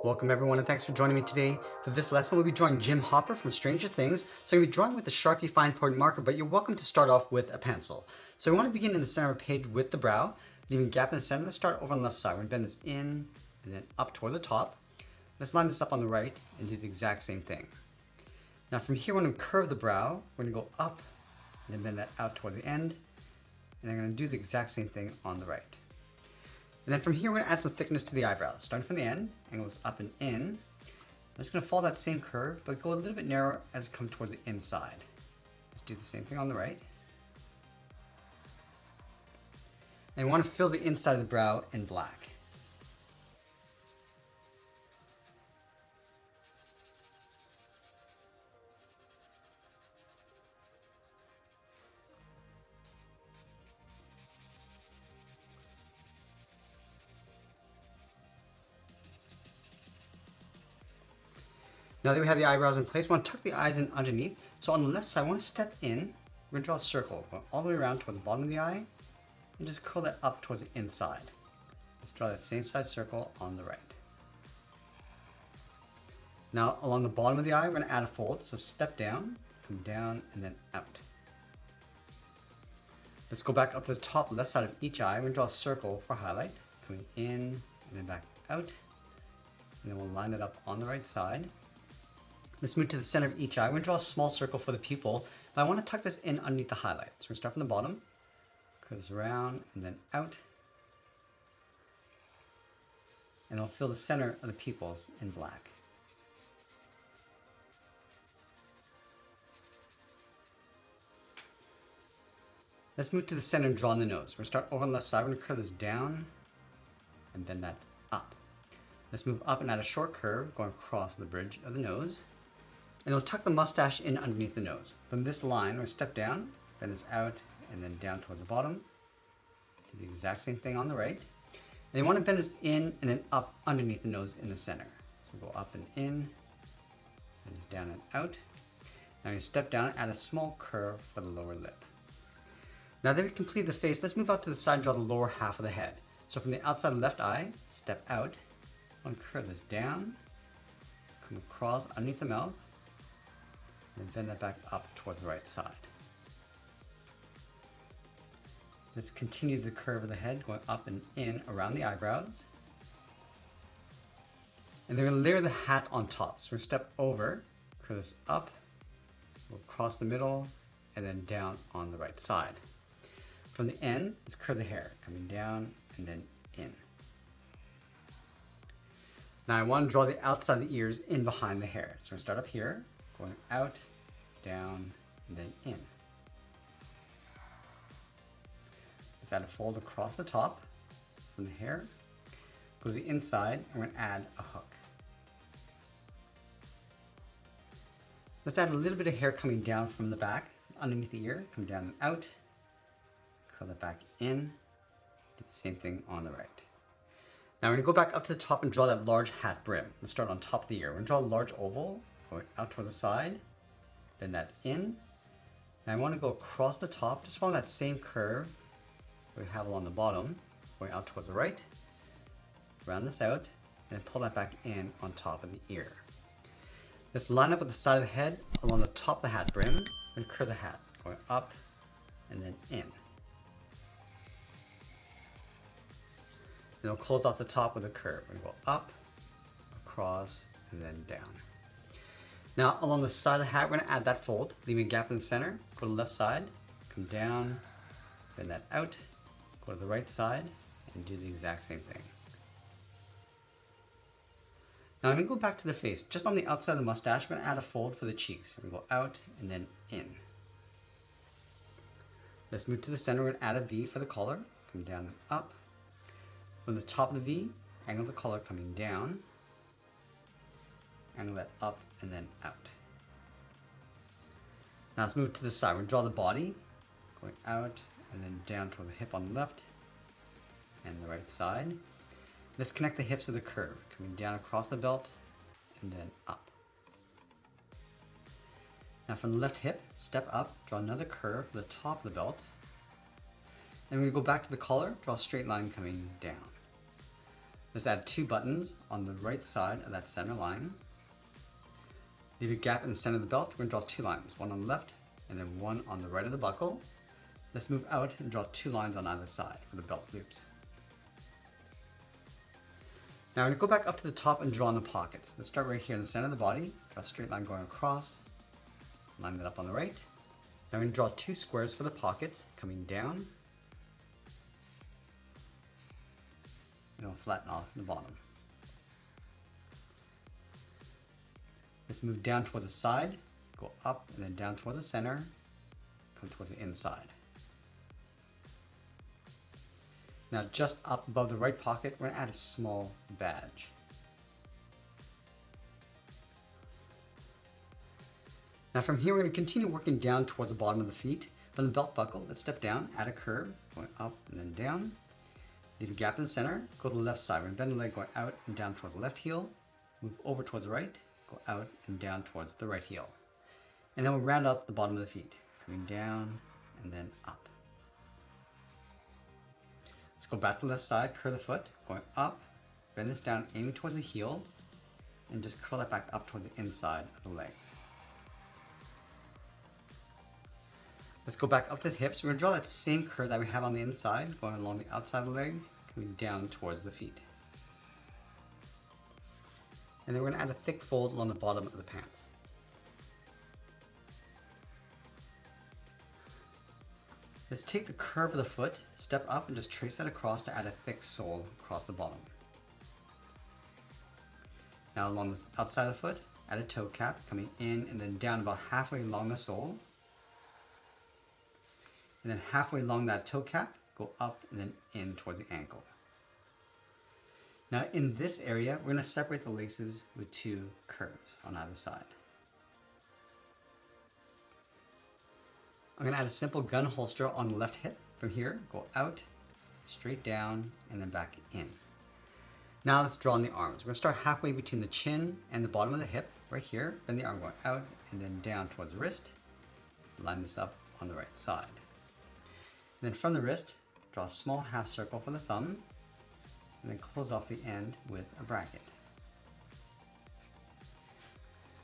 Welcome everyone and thanks for joining me today. For this lesson we'll be drawing Jim Hopper from Stranger Things. So I'm going to be drawing with the Sharpie fine point marker, but you're welcome to start off with a pencil. So we want to begin in the center of the page with the brow, leaving a gap in the center. Let's start over on the left side. We're going to bend this in and then up toward the top. Let's line this up on the right and do the exact same thing. Now from here we're going to curve the brow. We're going to go up and then bend that out towards the end. And I'm going to do the exact same thing on the right. And then from here, we're going to add some thickness to the eyebrows. Starting from the end, angles up and in. I'm just going to follow that same curve, but go a little bit narrower as it comes towards the inside. Let's do the same thing on the right. And we want to fill the inside of the brow in black. Now that we have the eyebrows in place, we want to tuck the eyes in underneath. So on the left side, I want to step in. We're going to draw a circle going all the way around toward the bottom of the eye and just curl that up towards the inside. Let's draw that same side circle on the right. Now along the bottom of the eye, we're going to add a fold. So step down, come down, and then out. Let's go back up to the top left side of each eye. We're going to draw a circle for highlight, coming in and then back out. And then we'll line it up on the right side. Let's move to the center of each eye. We're going to draw a small circle for the pupil, but I want to tuck this in underneath the highlight. So we're going to start from the bottom, curve this around and then out. And I'll fill the center of the pupils in black. Let's move to the center and draw on the nose. We're going to start over on the left side. We're going to curve this down and bend that up. Let's move up and add a short curve going across the bridge of the nose. And we'll tuck the mustache in underneath the nose. From this line, we'll step down, bend this out, and then down towards the bottom. Do the exact same thing on the right. And you want to bend this in and then up underneath the nose in the center. So go up and in, and this down and out. Now you step down and add a small curve for the lower lip. Now that we've completed the face, let's move out to the side and draw the lower half of the head. So from the outside of the left eye, step out, and curve this down, come across underneath the mouth, and bend that back up towards the right side. Let's continue the curve of the head going up and in around the eyebrows. And then we're going to layer the hat on top. So we're going to step over, curve this up, we'll cross the middle, and then down on the right side. From the end, let's curve the hair, coming down and then in. Now I want to draw the outside of the ears in behind the hair. So we're going to start up here, going out, down, and then in. Let's add a fold across the top from the hair. Go to the inside, and we're going to add a hook. Let's add a little bit of hair coming down from the back, underneath the ear, come down and out. Curl that back in. Do the same thing on the right. Now we're going to go back up to the top and draw that large hat brim. Let's start on top of the ear. We're going to draw a large oval going out toward the side, bend that in. And I want to go across the top, just follow that same curve we have along the bottom, going out towards the right. Round this out, and then pull that back in on top of the ear. Let's line up with the side of the head along the top of the hat brim, and curve the hat, going up and then in. And we'll close off the top with a curve. We're going to go up, across, and then down. Now along the side of the hat, we're going to add that fold, leaving a gap in the center. Go to the left side, come down, bend that out, go to the right side, and do the exact same thing. Now I'm going to go back to the face. Just on the outside of the mustache, we're going to add a fold for the cheeks. We're going to go out and then in. Let's move to the center. We're going to add a V for the collar, come down and up. From the top of the V, angle the collar coming down, angle that up and then out. Now let's move to the side. We're going to draw the body, going out and then down toward the hip on the left and the right side. Let's connect the hips with a curve, coming down across the belt and then up. Now from the left hip, step up, draw another curve for the top of the belt, Then we go back to the collar, draw a straight line coming down. Let's add 2 buttons on the right side of that center line. Leave a gap in the center of the belt. We're going to draw 2 lines, one on the left and then one on the right of the buckle. Let's move out and draw 2 lines on either side for the belt loops. Now we're going to go back up to the top and draw in the pockets. Let's start right here in the center of the body. Draw a straight line going across. Line that up on the right. Now we're going to draw 2 squares for the pockets coming down. And we'll flatten off the bottom. Let's move down towards the side, go up and then down towards the center, come towards the inside. Now just up above the right pocket, we're going to add a small badge. Now from here, we're going to continue working down towards the bottom of the feet. From the belt buckle, let's step down, add a curve, going up and then down. Leave a gap in the center, go to the left side. We're going to bend the leg going out and down towards the left heel, move over towards the right, go out and down towards the right heel. And then we'll round up the bottom of the feet, coming down and then up. Let's go back to the left side, curl the foot, going up, bend this down, aiming towards the heel, and just curl it back up towards the inside of the legs. Let's go back up to the hips. We're going to draw that same curve that we have on the inside, going along the outside of the leg, coming down towards the feet. And then we're going to add a thick fold along the bottom of the pants. Let's take the curve of the foot, step up and just trace that across to add a thick sole across the bottom. Now along the outside of the foot, add a toe cap coming in and then down about halfway along the sole. And then halfway along that toe cap, go up and then in towards the ankle. Now in this area, we're going to separate the laces with 2 curves on either side. I'm going to add a simple gun holster on the left hip. From here, go out, straight down, and then back in. Now let's draw in the arms. We're going to start halfway between the chin and the bottom of the hip, right here. Bend the arm going out and then down towards the wrist. Line this up on the right side. And then from the wrist, draw a small half circle for the thumb, and then close off the end with a bracket.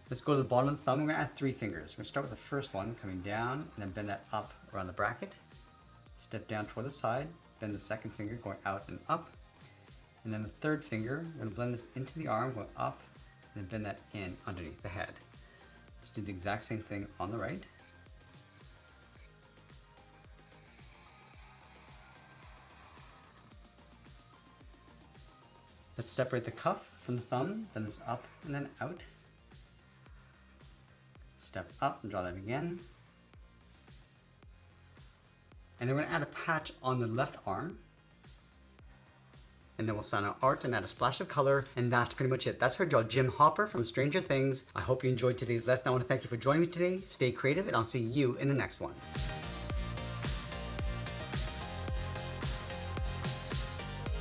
Let's go to the bottom of the thumb. We're going to add 3 fingers. We're going to start with the first one, coming down, and then bend that up around the bracket. Step down toward the side, bend the second finger, going out and up. And then the third finger, we're going to blend this into the arm, going up, and then bend that in underneath the head. Let's do the exact same thing on the right. Let's separate the cuff from the thumb, then it's up and then out. Step up and draw that again. And then we're going to add a patch on the left arm. And then we'll sign our art and add a splash of color. And that's pretty much it. That's our draw Jim Hopper from Stranger Things. I hope you enjoyed today's lesson. I want to thank you for joining me today. Stay creative and I'll see you in the next one.